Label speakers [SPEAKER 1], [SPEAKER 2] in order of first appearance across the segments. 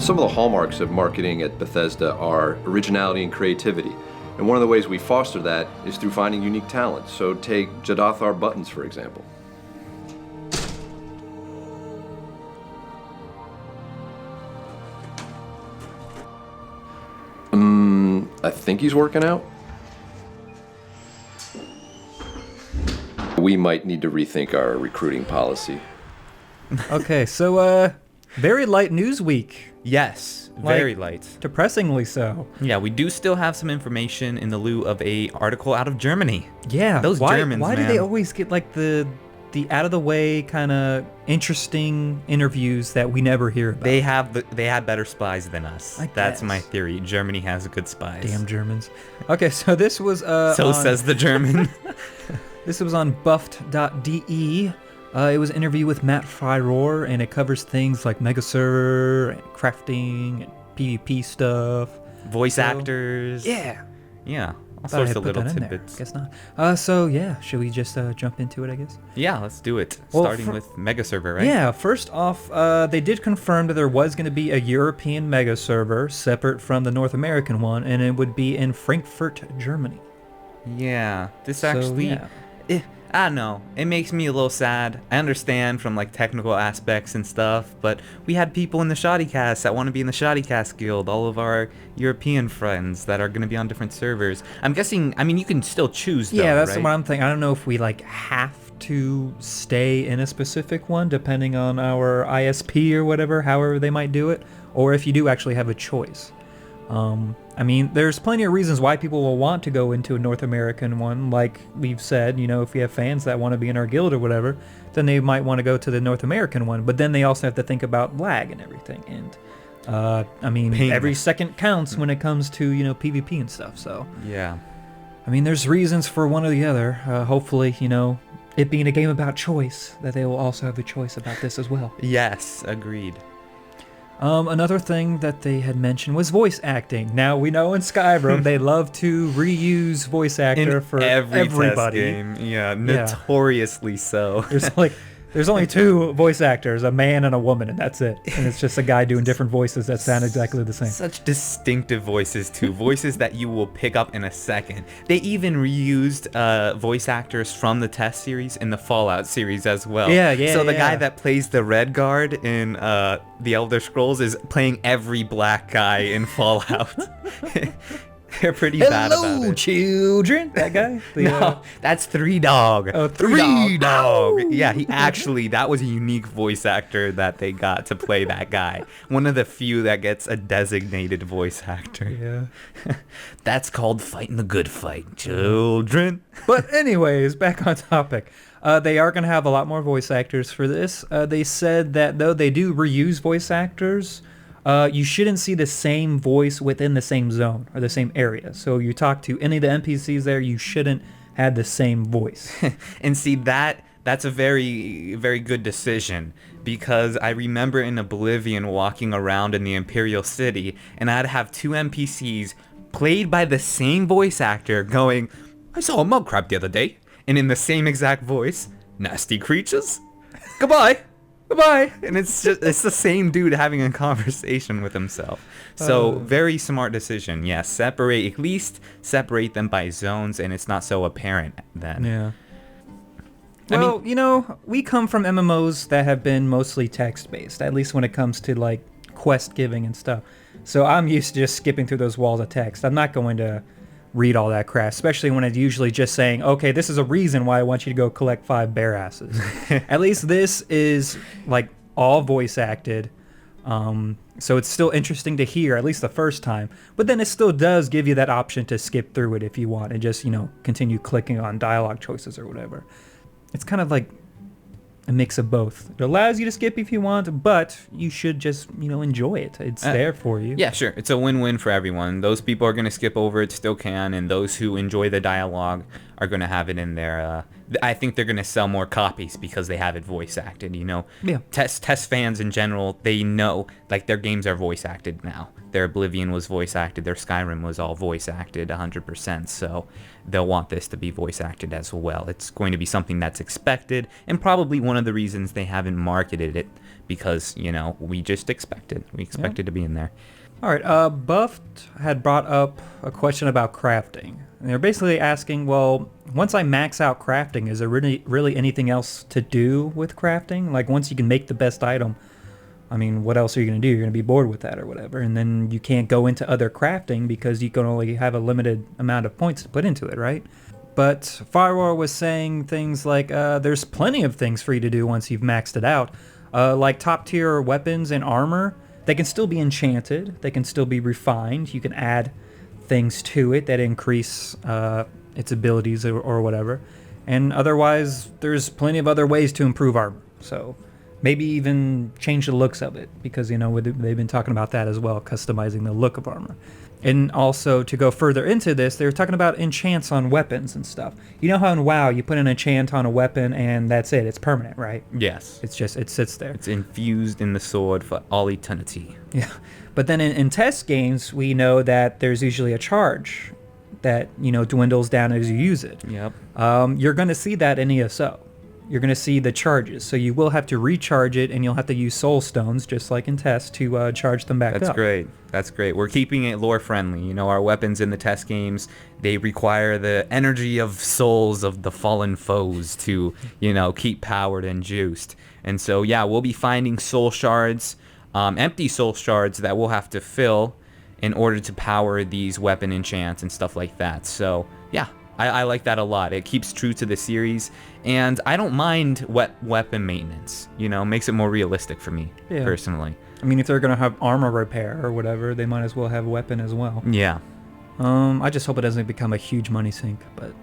[SPEAKER 1] Some of the hallmarks of marketing at Bethesda are originality and creativity. And one of the ways we foster that is through finding unique talent. So take Jadathar Buttons, for example. I think he's working out. We might need to rethink our recruiting policy.
[SPEAKER 2] Okay, so, very light news week.
[SPEAKER 3] Yes, very light.
[SPEAKER 2] Depressingly so.
[SPEAKER 3] Yeah, we do still have some information in the lieu of a article out of Germany.
[SPEAKER 2] Yeah,
[SPEAKER 3] Those Germans,
[SPEAKER 2] why
[SPEAKER 3] man.
[SPEAKER 2] do they always get like the out of the way kind of interesting interviews that we never hear about?
[SPEAKER 3] They had better spies than us. That's my theory. Germany has good spies.
[SPEAKER 2] Damn Germans. Okay, so this was
[SPEAKER 3] says the German.
[SPEAKER 2] This was on buffed.de. It was an interview with Matt Firor, and it covers things like Megaserver and crafting and PvP stuff.
[SPEAKER 3] Voice actors.
[SPEAKER 2] Yeah.
[SPEAKER 3] Yeah. All
[SPEAKER 2] Thought I
[SPEAKER 3] sorts
[SPEAKER 2] had
[SPEAKER 3] of
[SPEAKER 2] put
[SPEAKER 3] little
[SPEAKER 2] that in there.
[SPEAKER 3] tidbits.
[SPEAKER 2] Guess not. So yeah, should we just jump into it, I guess?
[SPEAKER 3] Yeah, let's do it.
[SPEAKER 2] Well,
[SPEAKER 3] Starting with Megaserver, right?
[SPEAKER 2] Yeah, first off, they did confirm that there was going to be a European Megaserver separate from the North American one, and it would be in Frankfurt, Germany.
[SPEAKER 3] Yeah. This
[SPEAKER 2] So,
[SPEAKER 3] actually...
[SPEAKER 2] yeah.
[SPEAKER 3] I don't know. It makes me a little sad. I understand from like technical aspects and stuff, but we had people in the Shoddycast that want to be in the Shoddycast Guild, all of our European friends that are going to be on different servers. I'm guessing, I mean, you can still choose though,
[SPEAKER 2] Yeah, that's
[SPEAKER 3] right?
[SPEAKER 2] what I'm thinking. I don't know if we like have to stay in a specific one depending on our ISP or whatever, however they might do it, or if you do actually have a choice. I mean, there's plenty of reasons why people will want to go into a North American one. Like we've said, you know, if we have fans that want to be in our guild or whatever, then they might want to go to the North American one. But then they also have to think about lag and everything. And, I mean, every second counts when it comes to, you know, PvP and stuff. So,
[SPEAKER 3] Yeah.
[SPEAKER 2] I mean, there's reasons for one or the other. Hopefully, you know, it being a game about choice, that they will also have a choice about this as well.
[SPEAKER 3] Yes, agreed.
[SPEAKER 2] Another thing that they had mentioned was voice acting. Now, we know in Skyrim they love to reuse voice actor for everybody.
[SPEAKER 3] Test game. Yeah, notoriously so.
[SPEAKER 2] There's only two voice actors, a man and a woman, and that's it. And it's just a guy doing different voices that sound exactly the same.
[SPEAKER 3] Such distinctive voices, too. Voices that you will pick up in a second. They even reused voice actors from the test series in the Fallout series as well.
[SPEAKER 2] Yeah.
[SPEAKER 3] So the guy that plays the Red Guard in the Elder Scrolls is playing every black guy in Fallout. They're pretty bad about it.
[SPEAKER 2] Hello, children. That guy?
[SPEAKER 3] No, that's Three Dog.
[SPEAKER 2] Oh,
[SPEAKER 3] Three Dog. Yeah, that was a unique voice actor that they got to play that guy. One of the few that gets a designated voice actor.
[SPEAKER 2] Yeah.
[SPEAKER 3] That's called fighting the good fight, children.
[SPEAKER 2] But anyways, back on topic. They are going to have a lot more voice actors for this. They said that though they do reuse voice actors, you shouldn't see the same voice within the same zone or the same area. So you talk to any of the NPCs there, you shouldn't have the same voice.
[SPEAKER 3] And see, that's a very, very good decision, because I remember in Oblivion walking around in the Imperial City, and I'd have two NPCs played by the same voice actor going, "I saw a mud crab the other day," and in the same exact voice, "Nasty creatures, goodbye." Goodbye. And it's the same dude having a conversation with himself. So very smart decision. Yeah, at least separate them by zones, and it's not so apparent then.
[SPEAKER 2] Yeah. Well, you know, we come from MMOs that have been mostly text-based, at least when it comes to, like, quest giving and stuff. So I'm used to just skipping through those walls of text. I'm not going to read all that crap, especially when it's usually just saying, okay, this is a reason why I want you to go collect 5 bear asses. At least this is like all voice acted, so it's still interesting to hear, at least the first time, but then it still does give you that option to skip through it if you want and just, you know, continue clicking on dialogue choices or whatever. It's kind of like a mix of both. It allows you to skip if you want, but you should just, you know, enjoy it. It's there for you.
[SPEAKER 3] Yeah, sure. It's a win-win for everyone. Those people are going to skip over it, still can, and those who enjoy the dialogue are going to have it in their I think they're going to sell more copies because they have it voice acted, you know.
[SPEAKER 2] Yeah.
[SPEAKER 3] Test fans in general, they know like their games are voice acted now. Their Oblivion was voice acted, their Skyrim was all voice acted 100%, so they'll want this to be voice acted as well. It's going to be something that's expected, and probably one of the reasons they haven't marketed it, because, you know, we just expect it. We expect it to be in there.
[SPEAKER 2] All right, Buffed had brought up a question about crafting. And they're basically asking, well, once I max out crafting, is there really anything else to do with crafting? Like, once you can make the best item, I mean, what else are you going to do? You're going to be bored with that or whatever. And then you can't go into other crafting because you can only have a limited amount of points to put into it, right? But Firor was saying things like, there's plenty of things for you to do once you've maxed it out. Like top tier weapons and armor, they can still be enchanted. They can still be refined. You can add things to it that increase its abilities or whatever. And otherwise, there's plenty of other ways to improve armor. So maybe even change the looks of it, because, you know, they've been talking about that as well, customizing the look of armor. And also, to go further into this, they were talking about enchants on weapons and stuff. You know how in WoW you put an enchant on a weapon and that's it, it's permanent, right?
[SPEAKER 3] Yes.
[SPEAKER 2] It's just, it sits there.
[SPEAKER 3] It's infused in the sword for all eternity.
[SPEAKER 2] Yeah. But then in test games, we know that there's usually a charge that, you know, dwindles down as you use it.
[SPEAKER 3] Yep.
[SPEAKER 2] You're going to see that in ESO. You're going to see the charges. So you will have to recharge it, and you'll have to use soul stones, just like in test, to charge them back up.
[SPEAKER 3] That's great. That's great. We're keeping it lore friendly. You know, our weapons in the test games, they require the energy of souls of the fallen foes to, you know, keep powered and juiced. And so, yeah, we'll be finding soul shards, empty soul shards that we'll have to fill in order to power these weapon enchants and stuff like that. So, yeah. I like that a lot. It keeps true to the series, and I don't mind weapon maintenance. You know, makes it more realistic for me, personally.
[SPEAKER 2] I mean, if they're going to have armor repair or whatever, they might as well have a weapon as well.
[SPEAKER 3] Yeah.
[SPEAKER 2] I just hope it doesn't become a huge money sink, but,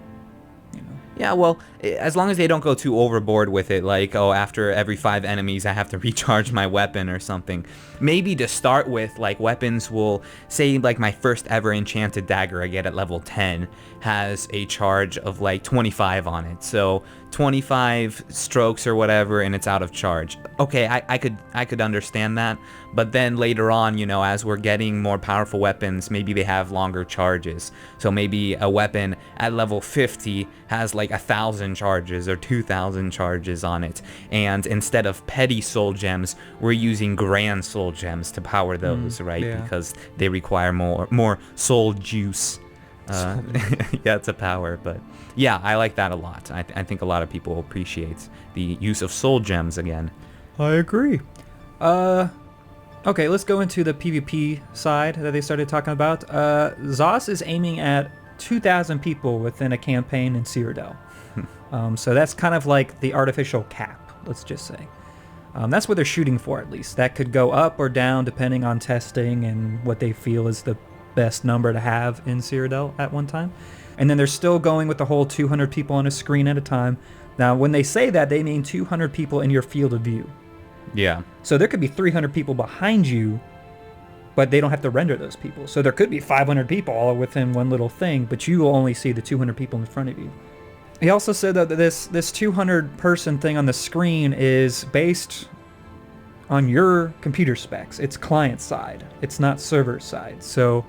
[SPEAKER 2] you know.
[SPEAKER 3] Yeah, well, as long as they don't go too overboard with it, like, oh, after every 5 enemies, I have to recharge my weapon or something. Maybe to start with, like, weapons will, say, like, my first ever enchanted dagger I get at level 10 has a charge of, like, 25 on it. So 25 strokes or whatever, and it's out of charge. Okay, I could understand that, but then later on, you know, as we're getting more powerful weapons, maybe they have longer charges. So maybe a weapon at level 50 has like 1,000 charges or 2,000 charges on it, and instead of petty soul gems, we're using grand soul gems to power those, right?
[SPEAKER 2] Yeah.
[SPEAKER 3] Because they require more soul juice. Yeah, to power, but yeah, I like that a lot. I think a lot of people appreciate the use of soul gems again.
[SPEAKER 2] I agree. Okay, let's go into the PvP side that they started talking about. ZOS is aiming at 2,000 people within a campaign in Cyrodiil. So that's kind of like the artificial cap, let's just say. That's what they're shooting for, at least. That could go up or down depending on testing and what they feel is the best number to have in Cyrodiil at one time. And then they're still going with the whole 200 people on a screen at a time. Now, when they say that, they mean 200 people in your field of view.
[SPEAKER 3] Yeah.
[SPEAKER 2] So there could be 300 people behind you, but they don't have to render those people. So there could be 500 people all within one little thing, but you will only see the 200 people in front of you. He also said that this 200 person thing on the screen is based on your computer specs. It's client side. It's not server side. So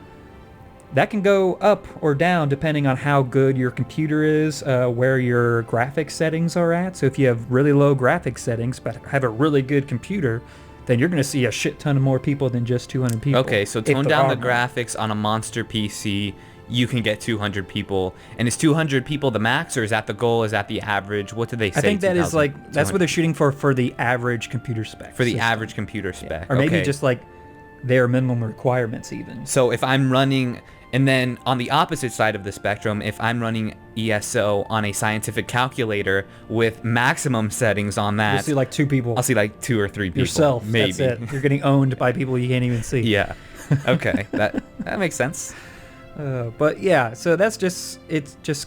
[SPEAKER 2] that can go up or down depending on how good your computer is, where your graphics settings are at. So if you have really low graphics settings but have a really good computer, then you're going to see a shit ton of more people than just 200 people.
[SPEAKER 3] Okay, so tone down the graphics on a monster PC, you can get 200 people. And is 200 people the max, or is that the goal? Is that the average? What do they say?
[SPEAKER 2] I think that is like, that's what they're shooting for the average computer spec.
[SPEAKER 3] For the average computer spec.
[SPEAKER 2] Yeah. Or maybe just like their minimum requirements even.
[SPEAKER 3] So if I'm running... And then on the opposite side of the spectrum, if I'm running ESO on a scientific calculator with maximum settings on that,
[SPEAKER 2] you'll see like 2 people.
[SPEAKER 3] I'll see like 2 or 3 people.
[SPEAKER 2] Yourself,
[SPEAKER 3] maybe.
[SPEAKER 2] That's it. You're getting owned by people you can't even see.
[SPEAKER 3] Yeah. Okay, that makes sense.
[SPEAKER 2] But yeah, so that's just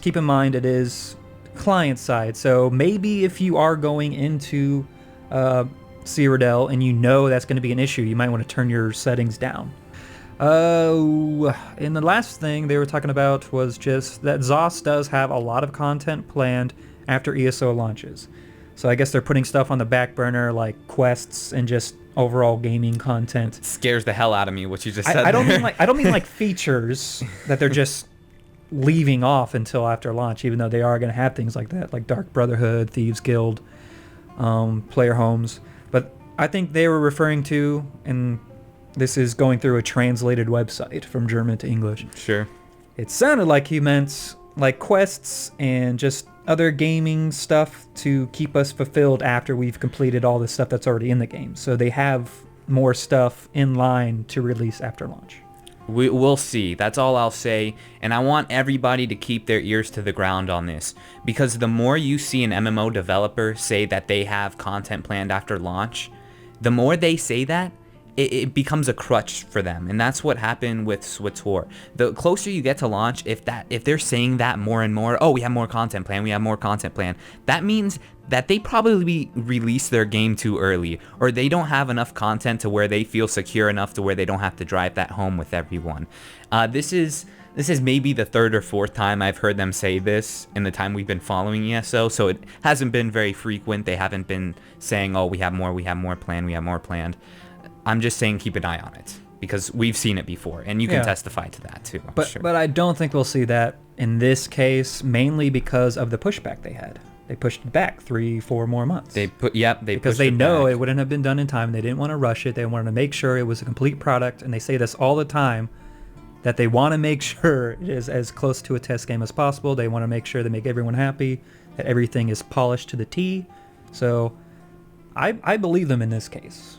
[SPEAKER 2] keep in mind it is client side. So maybe if you are going into Cyrodiil and you know that's going to be an issue, you might want to turn your settings down. And the last thing they were talking about was just that ZOS does have a lot of content planned, after ESO launches. So I guess they're putting stuff on the back burner like quests and just overall gaming content.
[SPEAKER 3] It scares the hell out of me what you just said.
[SPEAKER 2] I don't mean like features that they're just leaving off until after launch, even though they are going to have things like that, like Dark Brotherhood, Thieves Guild, player homes. But I think they were referring to, and this is going through a translated website from German to English.
[SPEAKER 3] Sure.
[SPEAKER 2] It sounded like he meant like quests and just other gaming stuff to keep us fulfilled after we've completed all the stuff that's already in the game. So they have more stuff in line to release after launch.
[SPEAKER 3] We'll see. That's all I'll say. And I want everybody to keep their ears to the ground on this, because the more you see an MMO developer say that they have content planned after launch, the more they say that, it becomes a crutch for them. And that's what happened with SWTOR. The closer you get to launch, if they're saying that more and more, oh, we have more content planned, that means that they probably release their game too early, or they don't have enough content to where they feel secure enough to where they don't have to drive that home with everyone. This is maybe the third or fourth time I've heard them say this in the time we've been following ESO, so it hasn't been very frequent. They haven't been saying, oh, we have more planned. I'm just saying keep an eye on it, because we've seen it before, and you can testify to that too.
[SPEAKER 2] But I don't think we'll see that in this case, mainly because of the pushback they had. They pushed it back 3-4 more months.
[SPEAKER 3] Because
[SPEAKER 2] they know it wouldn't have been done in time. They didn't want to rush it. They wanted to make sure it was a complete product, and they say this all the time, that they want to make sure it is as close to a test game as possible. They want to make sure they make everyone happy, that everything is polished to the T. So I believe them in this case.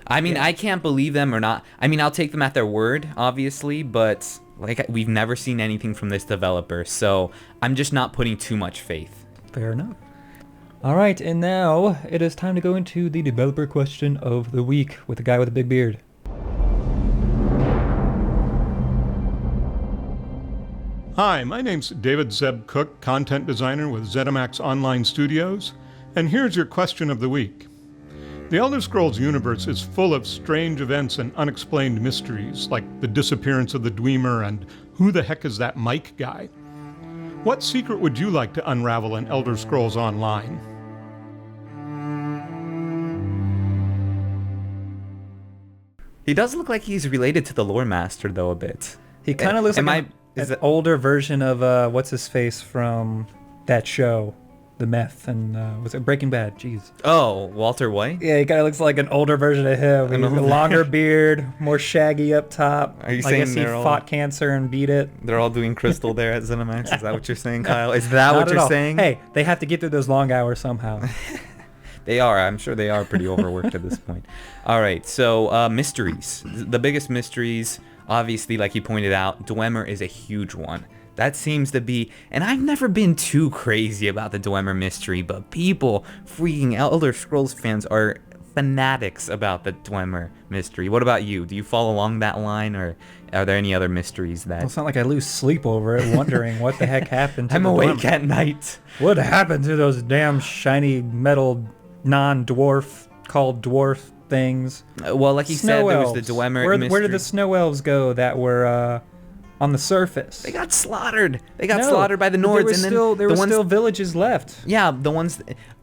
[SPEAKER 3] I can't believe them or not. I mean, I'll take them at their word, obviously, but like we've never seen anything from this developer, so I'm just not putting too much faith.
[SPEAKER 2] Fair enough. All right, and now it is time to go into the developer question of the week with the guy with the big beard.
[SPEAKER 4] Hi, my name's David Zeb Cook, content designer with ZeniMax Online Studios, and here's your question of the week. The Elder Scrolls universe is full of strange events and unexplained mysteries, like the disappearance of the Dwemer and who the heck is that Mike guy? What secret would you like to unravel in Elder Scrolls Online?
[SPEAKER 3] He does look like he's related to the lore master, though, a bit.
[SPEAKER 2] He kind of looks like an older version of what's his face from that show, the meth, and was it Breaking Bad? Jeez.
[SPEAKER 3] Oh, Walter White?
[SPEAKER 2] Yeah, he kind of looks like an older version of him. He has a longer beard, more shaggy up top.
[SPEAKER 3] Are you saying
[SPEAKER 2] he fought cancer and beat it?
[SPEAKER 3] They're all doing crystal there at ZeniMax? Is that what you're saying, Kyle? Is that what you're saying?
[SPEAKER 2] Hey, they have to get through those long hours somehow.
[SPEAKER 3] They are. I'm sure they are pretty overworked at this point. All right, so mysteries. The biggest mysteries, obviously, like you pointed out, Dwemer is a huge one. That seems to be, and I've never been too crazy about the Dwemer mystery, but people, freaking Elder Scrolls fans, are fanatics about the Dwemer mystery. What about you? Do you follow along that line, or are there any other mysteries that...
[SPEAKER 2] Well, it's not like I lose sleep over it, wondering what the heck happened to
[SPEAKER 3] I'm
[SPEAKER 2] the
[SPEAKER 3] awake
[SPEAKER 2] Dwemer.
[SPEAKER 3] at night.
[SPEAKER 2] What happened to those damn shiny metal non-dwarf called dwarf things?
[SPEAKER 3] Well, like you said, there was the Dwemer mystery.
[SPEAKER 2] Where did the snow elves go that were on the surface?
[SPEAKER 3] They got slaughtered. They got slaughtered by the Nords,
[SPEAKER 2] There were still villages left.
[SPEAKER 3] Yeah,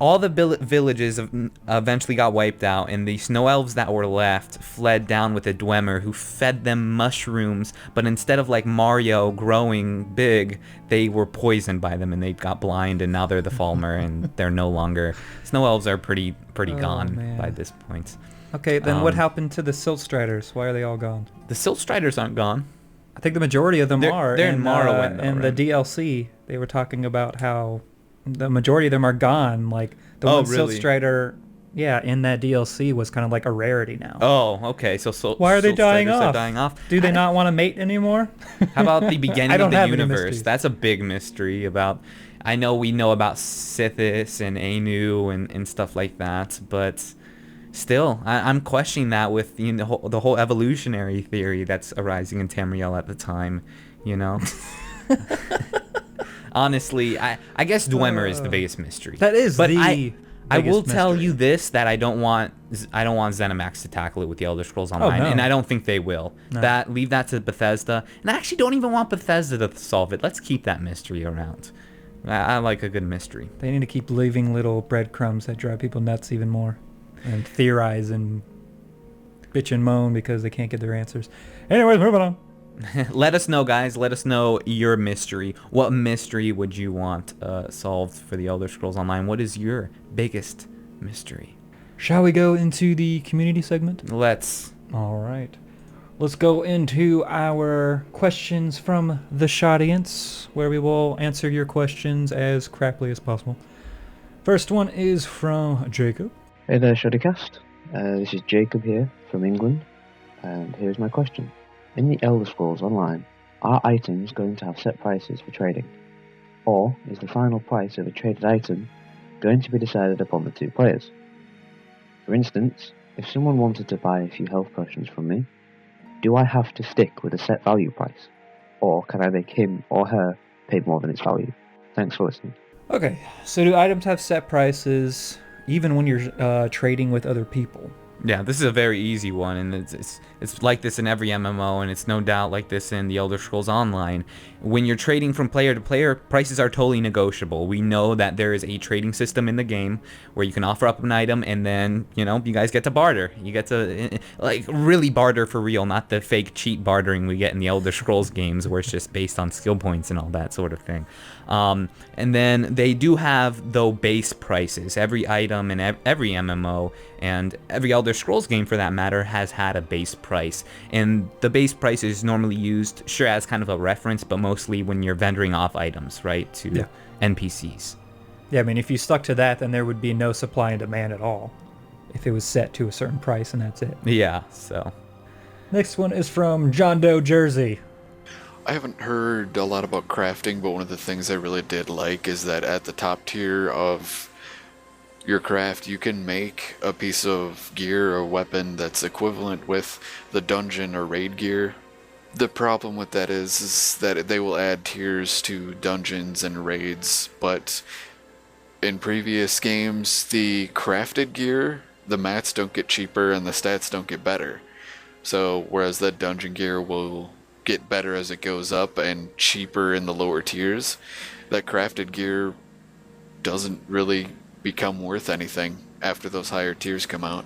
[SPEAKER 3] all the villages eventually got wiped out, and the snow elves that were left fled down with the Dwemer, who fed them mushrooms. But instead of like Mario growing big, they were poisoned by them, and they got blind, and now they're the Falmer, and they're no longer. Snow elves are pretty gone by this point.
[SPEAKER 2] Okay, then what happened to the Silt Striders? Why are they all gone?
[SPEAKER 3] The Silt Striders aren't gone.
[SPEAKER 2] I think the majority of them are.
[SPEAKER 3] They're in Morrowind, though,
[SPEAKER 2] and
[SPEAKER 3] right?
[SPEAKER 2] the DLC, they were talking about how the majority of them are gone. Like the one
[SPEAKER 3] really?
[SPEAKER 2] Silt Strider, in that DLC was kind of like a rarity now.
[SPEAKER 3] Oh, okay. So
[SPEAKER 2] why are they dying off?
[SPEAKER 3] Dying off?
[SPEAKER 2] Do they not want to mate anymore?
[SPEAKER 3] How about the beginning of the universe?
[SPEAKER 2] mysteries.
[SPEAKER 3] That's a big mystery about. I know we know about Sithis and Anu and stuff like that, but still, I'm questioning that with the whole evolutionary theory that's arising in Tamriel at the time, you know. Honestly, I guess Dwemer is the biggest mystery.
[SPEAKER 2] That is,
[SPEAKER 3] but
[SPEAKER 2] the
[SPEAKER 3] I will tell
[SPEAKER 2] mystery.
[SPEAKER 3] you this, that I don't want ZeniMax to tackle it with the Elder Scrolls Online,
[SPEAKER 2] no.
[SPEAKER 3] and I don't think they will.
[SPEAKER 2] No.
[SPEAKER 3] Leave that to Bethesda, and I actually don't even want Bethesda to solve it. Let's keep that mystery around. I like a good mystery.
[SPEAKER 2] They need to keep leaving little breadcrumbs that drive people nuts even more, and theorize and bitch and moan because they can't get their answers. Anyways, moving on.
[SPEAKER 3] Let us know, guys. Let us know your mystery. What mystery would you want solved for the Elder Scrolls Online? What is your biggest mystery?
[SPEAKER 2] Shall we go into the community segment?
[SPEAKER 3] Let's.
[SPEAKER 2] All right. Let's go into our questions from the shaudience, where we will answer your questions as crappily as possible. First one is from Jacob.
[SPEAKER 5] Hey there, Shoddycast. This is Jacob here from England, and here's my question. In the Elder Scrolls Online, are items going to have set prices for trading? Or is the final price of a traded item going to be decided upon the two players? For instance, if someone wanted to buy a few health potions from me, do I have to stick with a set value price? Or can I make him or her pay more than its value? Thanks for listening.
[SPEAKER 2] Okay, so do items have set prices even when you're trading with other people?
[SPEAKER 3] Yeah, this is a very easy one, and it's like this in every MMO, and it's no doubt like this in the Elder Scrolls Online. When you're trading from player to player, prices are totally negotiable. We know that there is a trading system in the game where you can offer up an item, and then, you guys get to barter. You get to, really barter for real, not the fake cheat bartering we get in the Elder Scrolls games where it's just based on skill points and all that sort of thing. And then they do have, though, base prices. Every item in every MMO and every Elder Scrolls game, for that matter, has had a base price. And the base price is normally used, sure, as kind of a reference, but mostly when you're vendoring off items, right, to NPCs.
[SPEAKER 2] Yeah, I mean, if you stuck to that, then there would be no supply and demand at all. If it was set to a certain price and that's it.
[SPEAKER 3] Yeah, so.
[SPEAKER 2] Next one is from John Doe, Jersey.
[SPEAKER 6] I haven't heard a lot about crafting, but one of the things I really did like is that at the top tier of your craft, you can make a piece of gear or weapon that's equivalent with the dungeon or raid gear. The problem with that is that they will add tiers to dungeons and raids, but in previous games, the crafted gear, the mats don't get cheaper and the stats don't get better. So whereas that dungeon gear will get better as it goes up and cheaper in the lower tiers, that crafted gear doesn't really become worth anything after those higher tiers come out.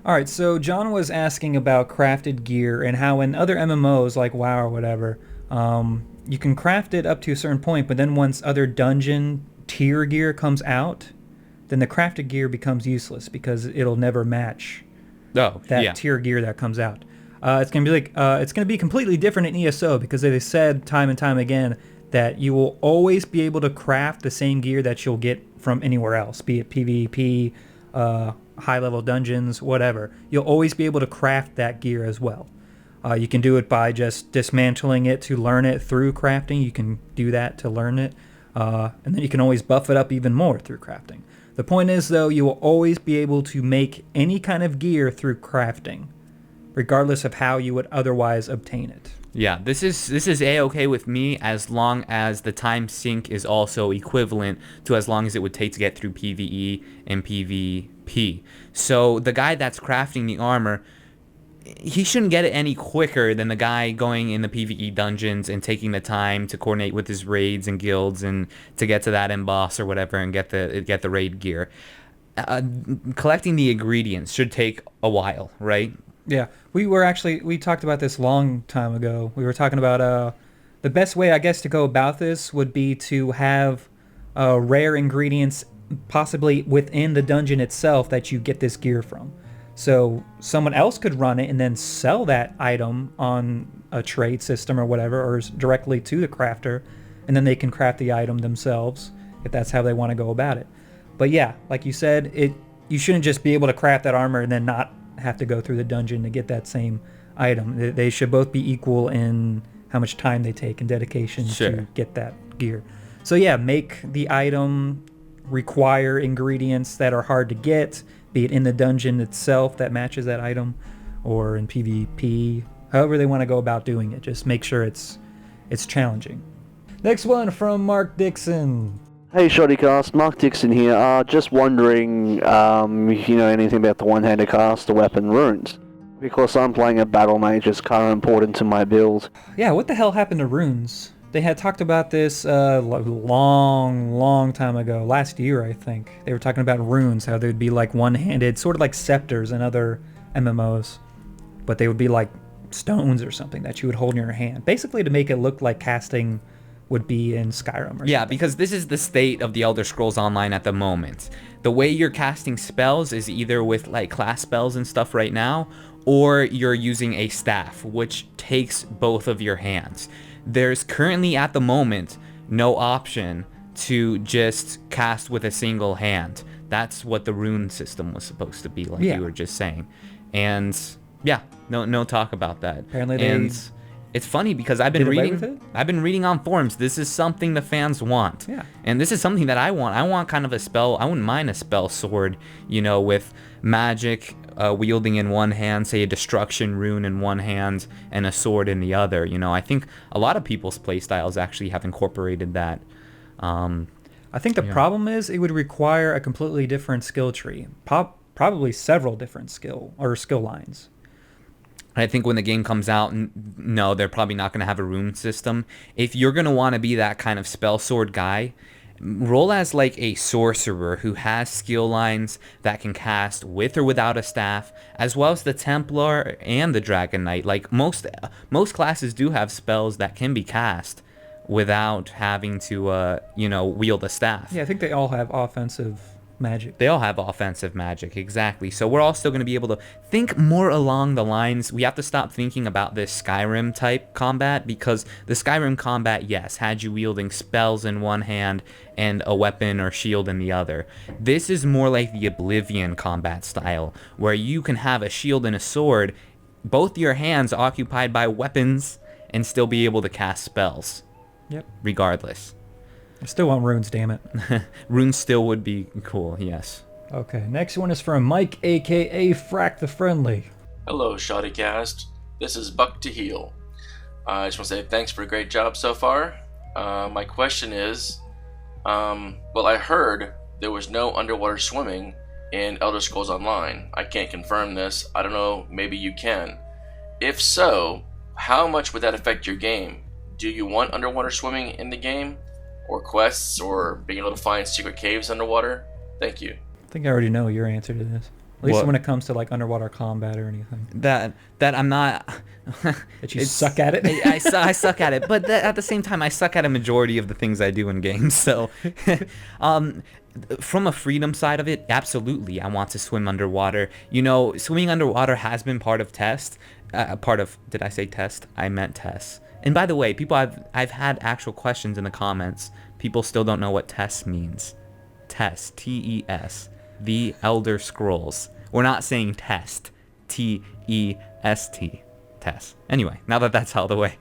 [SPEAKER 2] Alright, so John was asking about crafted gear and how in other MMOs like WoW or whatever, you can craft it up to a certain point, but then once other dungeon tier gear comes out, then the crafted gear becomes useless because it'll never match that tier gear that comes out. It's gonna be completely different in ESO because they said time and time again that you will always be able to craft the same gear that you'll get from anywhere else, be it PvP, high-level dungeons, whatever. You'll always be able to craft that gear as well. You can do it by just dismantling it to learn it through crafting. You can do that to learn it, and then you can always buff it up even more through crafting. The point is, though, you will always be able to make any kind of gear through crafting, regardless of how you would otherwise obtain it.
[SPEAKER 3] Yeah, this is A-okay with me as long as the time sink is also equivalent to as long as it would take to get through PvE and PvP. So the guy that's crafting the armor, he shouldn't get it any quicker than the guy going in the PvE dungeons and taking the time to coordinate with his raids and guilds and to get to that end boss or whatever and get the raid gear. Collecting the ingredients should take a while, right?
[SPEAKER 2] Yeah, we talked about this long time ago. We were talking about the best way, I guess, to go about this would be to have rare ingredients possibly within the dungeon itself that you get this gear from. So someone else could run it and then sell that item on a trade system or whatever, or directly to the crafter, and then they can craft the item themselves if that's how they want to go about it. But yeah, like you said, you shouldn't just be able to craft that armor and then not have to go through the dungeon to get that same item. They should both be equal in how much time they take and dedication to get that gear. So yeah, make the item require ingredients that are hard to get, be it in the dungeon itself that matches that item, or in PvP, however they want to go about doing it. Just make sure it's challenging. Next one from Mark Dixon.
[SPEAKER 7] Hey Shoddycast, Mark Dixon here. Just wondering, if you know anything about the one-handed cast, the weapon runes. Because I'm playing a battle mage, it's kind of important to my build.
[SPEAKER 2] Yeah, what the hell happened to runes? They had talked about this long time ago, last year I think. They were talking about runes, how they would be like one-handed, sort of like scepters in other MMOs, but they would be like stones or something that you would hold in your hand, basically to make it look like casting would be in Skyrim.
[SPEAKER 3] Yeah, because this is the state of the Elder Scrolls Online at the moment. The way you're casting spells is either with like class spells and stuff right now, or you're using a staff, which takes both of your hands. There's currently at the moment no option to just cast with a single hand. That's what the rune system was supposed to be, like you were just saying. And yeah, no talk about that.
[SPEAKER 2] Apparently
[SPEAKER 3] it's funny because I've been reading on forums. This is something the fans want.
[SPEAKER 2] Yeah.
[SPEAKER 3] And this is something that I want. I want kind of a spell. I wouldn't mind a spell sword, with magic wielding in one hand, say a destruction rune in one hand, and a sword in the other. I think a lot of people's playstyles actually have incorporated that.
[SPEAKER 2] I think the problem is it would require a completely different skill tree. Probably several different skill lines.
[SPEAKER 3] I think when the game comes out, no, they're probably not going to have a rune system. If you're going to want to be that kind of spell sword guy, roll as like a sorcerer who has skill lines that can cast with or without a staff, as well as the Templar and the Dragon Knight. Like most classes do have spells that can be cast without having to, wield a staff.
[SPEAKER 2] Yeah, I think they all have offensive magic.
[SPEAKER 3] They all have offensive magic, exactly. So we're all still going to be able to think more along the lines. We have to stop thinking about this Skyrim type combat, because the Skyrim combat, yes, had you wielding spells in one hand and a weapon or shield in the other. This is more like the Oblivion combat style, where you can have a shield and a sword, both your hands occupied by weapons, and still be able to cast spells.
[SPEAKER 2] Yep.
[SPEAKER 3] Regardless.
[SPEAKER 2] I still want runes, damn it.
[SPEAKER 3] Runes still would be cool, yes.
[SPEAKER 2] Okay, next one is from Mike, a.k.a. Frack the Friendly.
[SPEAKER 8] Hello, Shoddycast. This is Buck to Heal. I just want to say thanks for a great job so far. My question is, I heard there was no underwater swimming in Elder Scrolls Online. I can't confirm this. I don't know, maybe you can. If so, how much would that affect your game? Do you want underwater swimming in the game? Or quests, or being able to find secret caves underwater? Thank you.
[SPEAKER 2] I think I already know your answer to this. At least when it comes to like underwater combat or anything.
[SPEAKER 3] That I'm not.
[SPEAKER 2] That you suck at it.
[SPEAKER 3] I suck at it, but at the same time, I suck at a majority of the things I do in games. So, from a freedom side of it, absolutely, I want to swim underwater. Swimming underwater has been part of test. Did I say test? I meant tests. And by the way, people, I've had actual questions in the comments. People still don't know what TES means. TES, T-E-S, the Elder Scrolls. We're not saying test, T-E-S-T, TES. Anyway, now that that's out of the way,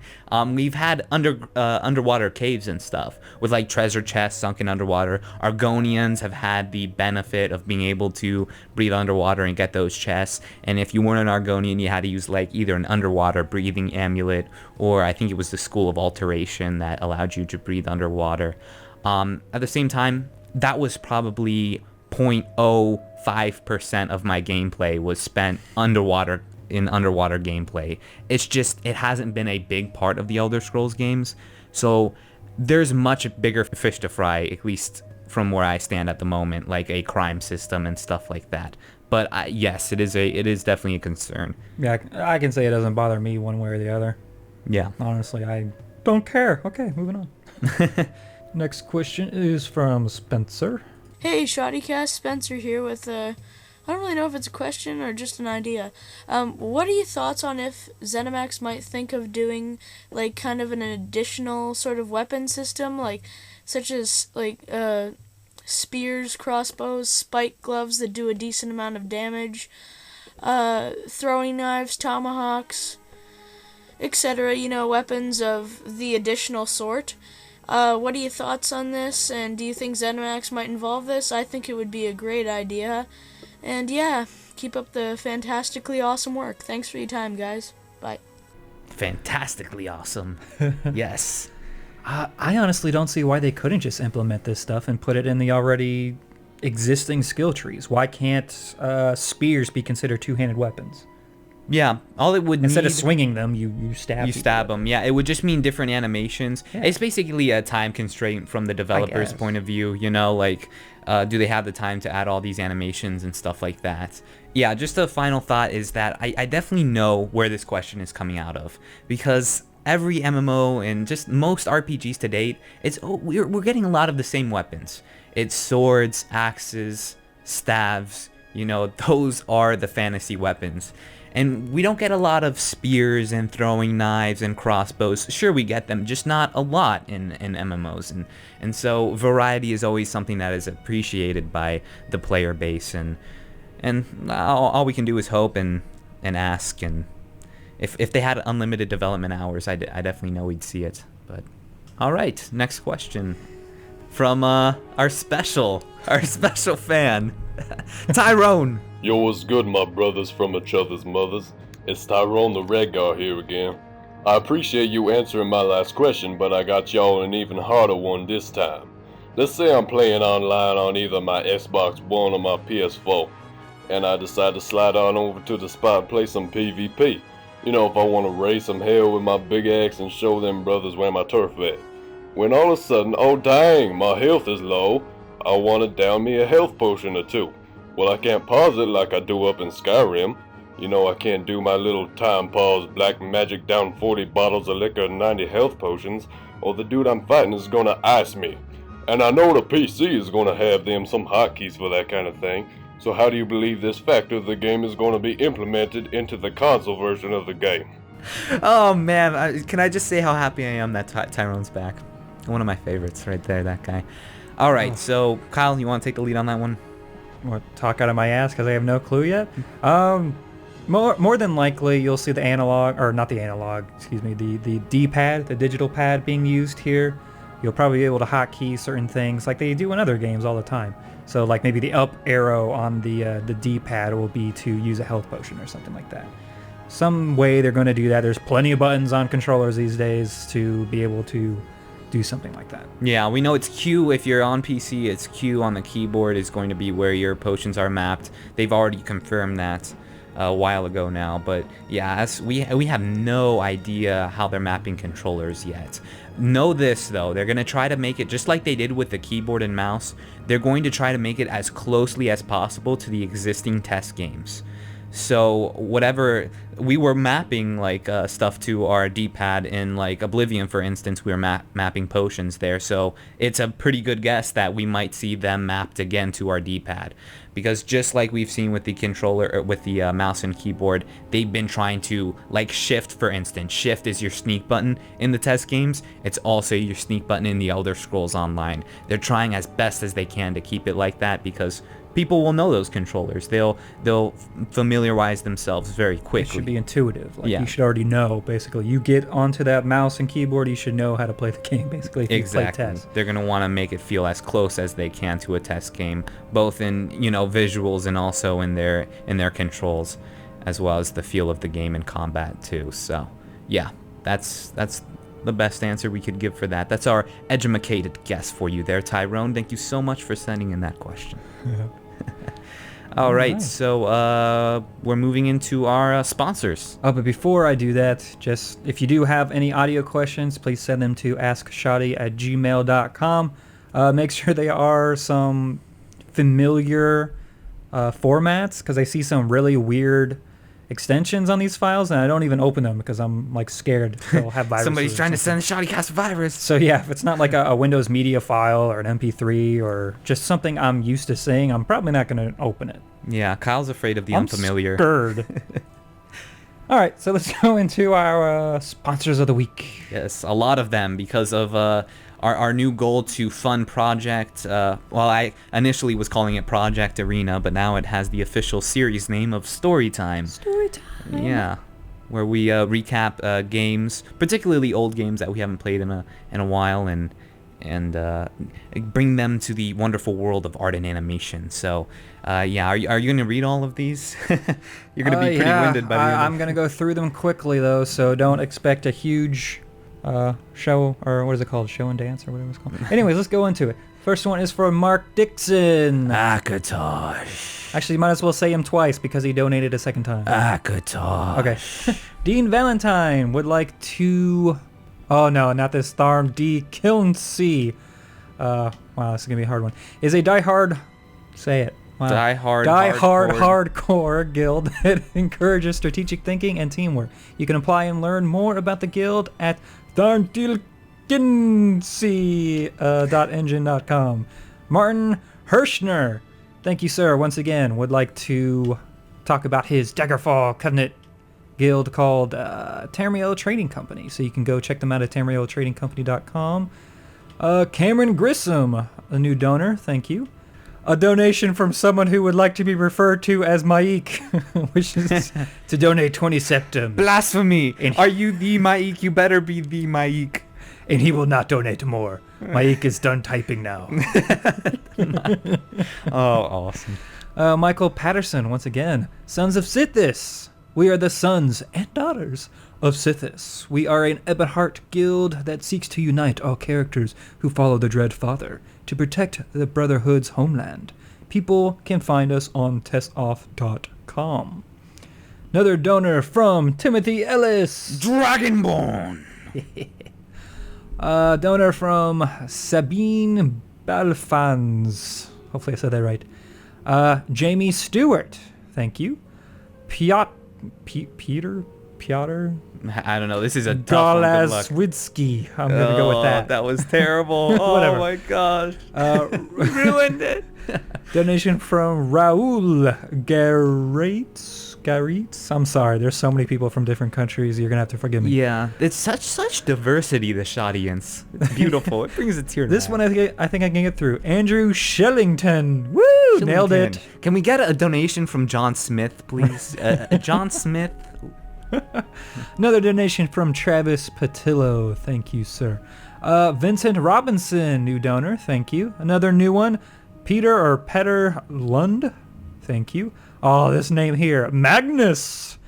[SPEAKER 3] we've had underwater caves and stuff with like treasure chests sunken underwater. Argonians have had the benefit of being able to breathe underwater and get those chests. And if you weren't an Argonian, you had to use like either an underwater breathing amulet, or I think it was the School of Alteration that allowed you to breathe underwater. At the same time, that was probably 0.05% of my gameplay was spent underwater gameplay. It's just, it hasn't been a big part of the Elder Scrolls games. So there's much bigger fish to fry, at least from where I stand at the moment, like a crime system and stuff like that. But yes, it is definitely a concern.
[SPEAKER 2] Yeah, I can say it doesn't bother me one way or the other.
[SPEAKER 3] Yeah.
[SPEAKER 2] Honestly, I don't care. Okay, moving on. Next question is from Spencer.
[SPEAKER 9] Hey, Shoddycast, Spencer here with I don't really know if it's a question or just an idea. What are your thoughts on if ZeniMax might think of doing like kind of an additional sort of weapon system, such as spears, crossbows, spike gloves that do a decent amount of damage, throwing knives, tomahawks, etc. Weapons of the additional sort. What are your thoughts on this, and do you think ZeniMax might involve this? I think it would be a great idea. And yeah, keep up the fantastically awesome work. Thanks for your time, guys. Bye.
[SPEAKER 3] Fantastically awesome. Yes.
[SPEAKER 2] I honestly don't see why they couldn't just implement this stuff and put it in the already existing skill trees. Why can't spears be considered two-handed weapons?
[SPEAKER 3] Yeah, all it would
[SPEAKER 2] Instead
[SPEAKER 3] need...
[SPEAKER 2] of swinging them, you stab.
[SPEAKER 3] You stab them. Yeah, it would just mean different animations.
[SPEAKER 2] Yeah.
[SPEAKER 3] It's basically a time constraint from the developer's point of view. You know, like, do they have the time to add all these animations and stuff like that? Yeah, just a final thought is that I definitely know where this question is coming out of, because every MMO and just most RPGs to date, we're getting a lot of the same weapons. It's swords, axes, staves. You know, those are the fantasy weapons. And we don't get a lot of spears and throwing knives and crossbows. Sure, we get them, just not a lot in MMOs. And so variety is always something that is appreciated by the player base. And all we can do is hope and ask. And if they had unlimited development hours, I definitely know we'd see it. But all right, next question from our special fan, Tyrone.
[SPEAKER 10] Yo, what's good, my brothers from each other's mothers? It's Tyrone the Redgar here again. I appreciate you answering my last question, but I got y'all an even harder one this time. Let's say I'm playing online on either my Xbox One or my PS4, and I decide to slide on over to the spot and play some PvP. You know, if I want to raise some hell with my big axe and show them brothers where my turf at. When all of a sudden, oh dang, my health is low, I want to down me a health potion or two. Well, I can't pause it like I do up in Skyrim. You know, I can't do my little time pause black magic down 40 bottles of liquor and 90 health potions, or the dude I'm fighting is gonna ice me. And I know the PC is gonna have them some hotkeys for that kind of thing, so how do you believe this factor of the game is gonna be implemented into the console version of the game?
[SPEAKER 3] Oh man, can I just say how happy I am that Tyrone's back? One of my favorites right there, that guy. Alright, so Kyle, you want to take the lead on that one?
[SPEAKER 2] What, talk out of my ass because I have no clue yet? More than likely you'll see the analog, or not the analog, excuse me, the D-pad, the digital pad being used here. You'll probably be able to hotkey certain things like they do in other games all the time. So like maybe the up arrow on the D-pad will be to use a health potion or something like that. Some way they're going to do that. There's plenty of buttons on controllers these days to be able to do something like that.
[SPEAKER 3] Yeah, we know it's Q if you're on PC, it's Q on the keyboard is going to be where your potions are mapped. They've already confirmed that a while ago now, but yeah, we have no idea how they're mapping controllers yet. Know this though, they're going to try to make it just like they did with the keyboard and mouse. They're going to try to make it as closely as possible to the existing test games. So whatever we were mapping like stuff to our D-pad in like Oblivion, for instance, we were mapping potions there. So it's a pretty good guess that we might see them mapped again to our D-pad, because just like we've seen with the controller or with the mouse and keyboard, they've been trying to like shift, for instance. Shift is your sneak button in the test games. It's also your sneak button in the Elder Scrolls Online. They're trying as best as they can to keep it like that because people will know those controllers. They'll familiarize themselves very quickly.
[SPEAKER 2] It should be intuitive. Like you should already know, basically. You get onto that mouse and keyboard, you should know how to play the game, basically, if you play test.
[SPEAKER 3] They're going to want to make it feel as close as they can to a test game, both in, you know, visuals and also in their controls, as well as the feel of the game in combat too. So, yeah, that's the best answer we could give for that. That's our educated guess for you there, Tyrone. Thank you so much for sending in that question. All right, so we're moving into our sponsors.
[SPEAKER 2] Oh, but before I do that, just if you do have any audio questions, please send them to askshadi@gmail.com. Make sure they are some familiar formats, because I see some really weird extensions on these files, and I don't even open them because I'm like scared they'll have viruses.
[SPEAKER 3] Somebody's trying to send a Shoddycast virus.
[SPEAKER 2] So yeah, if it's not like a Windows Media file or an MP3 or just something I'm used to seeing, I'm probably not going to open it.
[SPEAKER 3] Yeah, Kyle's afraid of the unfamiliar.
[SPEAKER 2] I'm scared. All right, so let's go into our sponsors of the week.
[SPEAKER 3] Yes, a lot of them because of our new goal to fund Project. Well, I initially was calling it Project Arena, but now it has the official series name of Storytime. Storytime. Yeah, where we recap games, particularly old games that we haven't played in a while, and bring them to the wonderful world of art and animation. So, yeah, are you going to read all of these? You're going to be pretty winded by the end.
[SPEAKER 2] I'm going to go through them quickly, though, so don't expect a huge show, or what is it called? Show and dance, or whatever it's called. Anyways, let's go into it. First one is for Mark Dixon.
[SPEAKER 3] Akatosh.
[SPEAKER 2] Actually, you might as well say him twice because he donated a second time.
[SPEAKER 3] Good talk.
[SPEAKER 2] Okay. Dean Valentine would like to... Oh, no, not this Tharm D. Kilnsey. Wow, this is going to be a hard one. Is a diehard... Say it. Wow. Hardcore guild that encourages strategic thinking and teamwork. You can apply and learn more about the guild at tharmdilkinsey.engine.com. Martin Hirschner, thank you, sir, once again, would like to talk about his Daggerfall Covenant guild called Tamriel Trading Company. So you can go check them out at tamrieltradingcompany.com. Cameron Grissom, a new donor, thank you. A donation from someone who would like to be referred to as Maik, which is to donate 20 septum.
[SPEAKER 3] Blasphemy! Are you the Maik? You better be the Maik.
[SPEAKER 2] And he will not donate more. Maik is done typing now.
[SPEAKER 3] Oh, awesome.
[SPEAKER 2] Michael Patterson, once again. Sons of Sithis. We are the sons and daughters of Sithis. We are an Ebonheart guild that seeks to unite all characters who follow the Dread Father to protect the Brotherhood's homeland. People can find us on testoff.com. Another donor from Timothy Ellis.
[SPEAKER 3] Dragonborn.
[SPEAKER 2] Donor from Sabine Balfans. Hopefully I said that right. Jamie Stewart. Thank you. Peter?
[SPEAKER 3] I don't know. This is a tough one. Good luck.
[SPEAKER 2] Galazwidsky. I'm going to go with that.
[SPEAKER 3] That was terrible. Oh my gosh. Ruined it.
[SPEAKER 2] Donation from Raul Garitz. I'm sorry. There's so many people from different countries. You're going to have to forgive me.
[SPEAKER 3] Yeah. It's such diversity, this audience. It's beautiful. It brings a tear to
[SPEAKER 2] This
[SPEAKER 3] my
[SPEAKER 2] one I think I can get through. Andrew Shellington. Woo! Nailed it.
[SPEAKER 3] Can we get a donation from John Smith, please? John Smith.
[SPEAKER 2] Another donation from Travis Patillo. Thank you, sir. Vincent Robinson, new donor. Thank you. Another new one. Peter Lund. Thank you. Oh, this name here. Magnus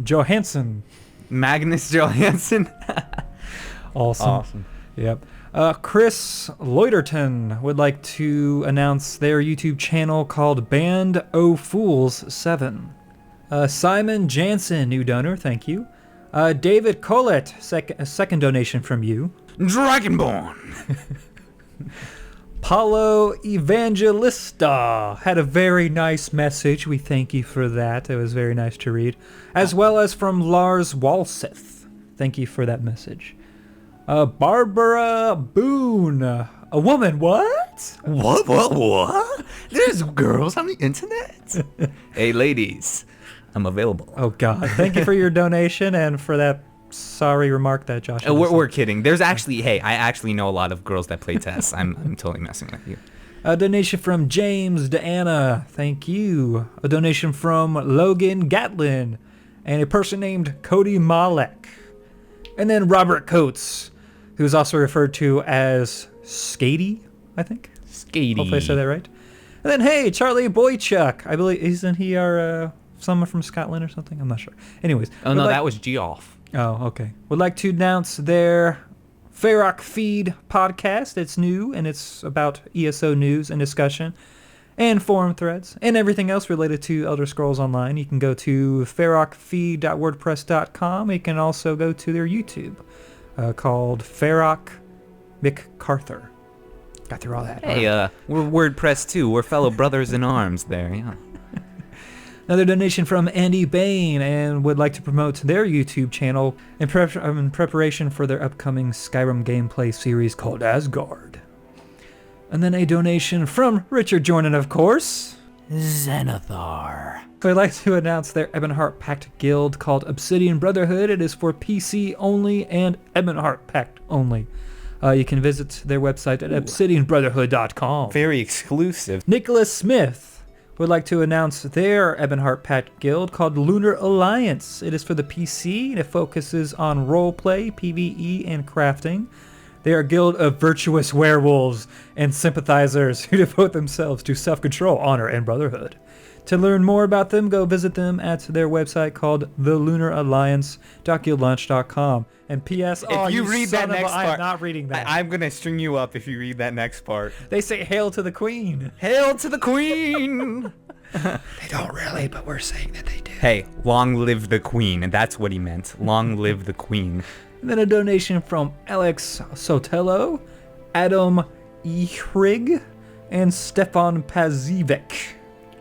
[SPEAKER 2] Johansson.
[SPEAKER 3] Magnus Johansson.
[SPEAKER 2] Awesome. Yep. Chris Loiterton would like to announce their YouTube channel called Band O Fools 7. Simon Jansen, new donor, thank you. David Collett, second donation from you.
[SPEAKER 3] Dragonborn.
[SPEAKER 2] Paulo Evangelista had a very nice message. We thank you for that. It was very nice to read. As well as from Lars Walseth. Thank you for that message. Barbara Boone. A woman, what?
[SPEAKER 3] What? There's girls on the internet? Hey, ladies. I'm available.
[SPEAKER 2] Oh, God. Thank you for your donation and for that sorry remark that Josh had
[SPEAKER 3] we're kidding. There's actually, hey, I actually know a lot of girls that play chess. I'm totally messing with you.
[SPEAKER 2] A donation from James Deanna. Thank you. A donation from Logan Gatlin. And a person named Cody Malek. And then Robert Coates, who's also referred to as Skatey, I think.
[SPEAKER 3] Skatey.
[SPEAKER 2] Hopefully I said that right. And then, hey, Charlie Boychuk. I believe, isn't he our someone from Scotland or something? I'm not sure. Anyways.
[SPEAKER 3] Oh, no, that was Geoff.
[SPEAKER 2] Oh, okay. Would like to announce their Feroc Feed podcast. It's new, and it's about ESO news and discussion and forum threads and everything else related to Elder Scrolls Online. You can go to ferocfeed.wordpress.com. You can also go to their YouTube called Feroc McCarther. Got through all that.
[SPEAKER 3] Hey, we're WordPress too. We're fellow brothers in arms there, yeah.
[SPEAKER 2] Another donation from Andy Bain, and would like to promote their YouTube channel in preparation for their upcoming Skyrim gameplay series called Asgard. And then a donation from Richard Jordan, of course.
[SPEAKER 3] Xanathar.
[SPEAKER 2] So I'd like to announce their Ebonheart Pact guild called Obsidian Brotherhood. It is for PC only and Ebonheart Pact only. You can visit their website at obsidianbrotherhood.com.
[SPEAKER 3] Very exclusive.
[SPEAKER 2] Nicholas Smith would like to announce their Ebonheart Pact guild called Lunar Alliance. It is for the PC, and it focuses on roleplay, PvE, and crafting. They are a guild of virtuous werewolves and sympathizers who devote themselves to self-control, honor, and brotherhood. To learn more about them, go visit them at their website called thelunaralliance.guildlaunch.com. And P.S.
[SPEAKER 3] If you read that next part,
[SPEAKER 2] I'm not reading that.
[SPEAKER 3] I'm going to string you up if you read that next part.
[SPEAKER 2] They say, "Hail to the Queen."
[SPEAKER 3] Hail to the Queen!
[SPEAKER 2] They don't really, but we're saying that they do.
[SPEAKER 3] Hey, long live the queen. And that's what he meant. Long live the queen.
[SPEAKER 2] And then a donation from Alex Sotelo, Adam Ihrig, and Stefan Pazivic.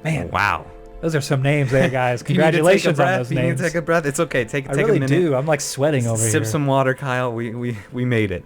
[SPEAKER 2] Man,
[SPEAKER 3] wow.
[SPEAKER 2] Those are some names there, guys. Congratulations on those names.
[SPEAKER 3] You need to take a breath. It's okay. Take
[SPEAKER 2] I
[SPEAKER 3] a
[SPEAKER 2] really
[SPEAKER 3] minute.
[SPEAKER 2] do. I'm like sweating over here.
[SPEAKER 3] Sip some water, Kyle. We made it.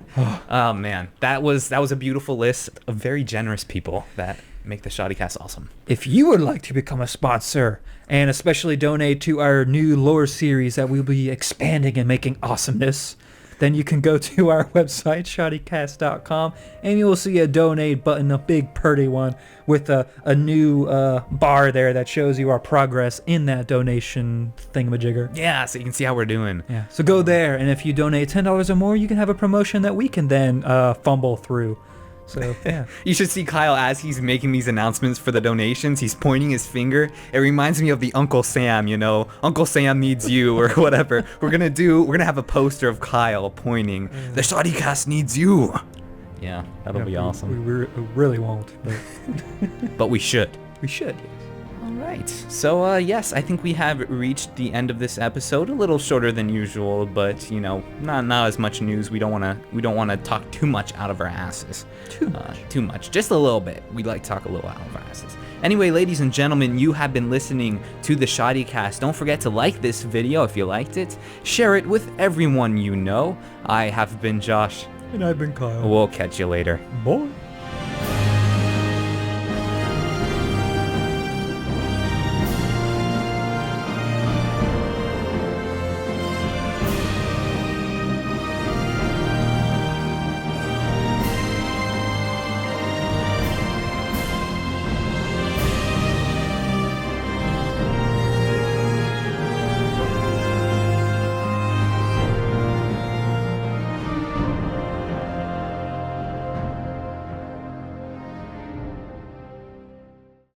[SPEAKER 3] Oh man, that was a beautiful list of very generous people that make the Shoddycast awesome.
[SPEAKER 2] If you would like to become a sponsor and especially donate to our new lore series that we'll be expanding and making awesomeness, then you can go to our website, shoddycast.com, and you will see a donate button, a big pretty one, with a new bar there that shows you our progress in that donation thingamajigger.
[SPEAKER 3] Yeah, so you can see how we're doing.
[SPEAKER 2] Yeah. So go there, and if you donate $10 or more, you can have a promotion that we can then fumble through. So, yeah.
[SPEAKER 3] You should see Kyle as he's making these announcements for the donations. He's pointing his finger. It reminds me of the Uncle Sam, you know, Uncle Sam needs you or whatever. We're gonna have a poster of Kyle pointing. The Shoddycast needs you. Yeah, that'll be awesome.
[SPEAKER 2] We really won't, but
[SPEAKER 3] but we should.
[SPEAKER 2] We should.
[SPEAKER 3] All right. So yes, I think we have reached the end of this episode. A little shorter than usual, but you know, not as much news. We don't want to talk too much out of our asses. Too much. Just a little bit. We'd like to talk a little out of our asses. Anyway, ladies and gentlemen, you have been listening to the Shoddycast. Don't forget to like this video if you liked it. Share it with everyone you know. I have been Josh.
[SPEAKER 2] And I've been Kyle.
[SPEAKER 3] We'll catch you later.
[SPEAKER 2] Bye.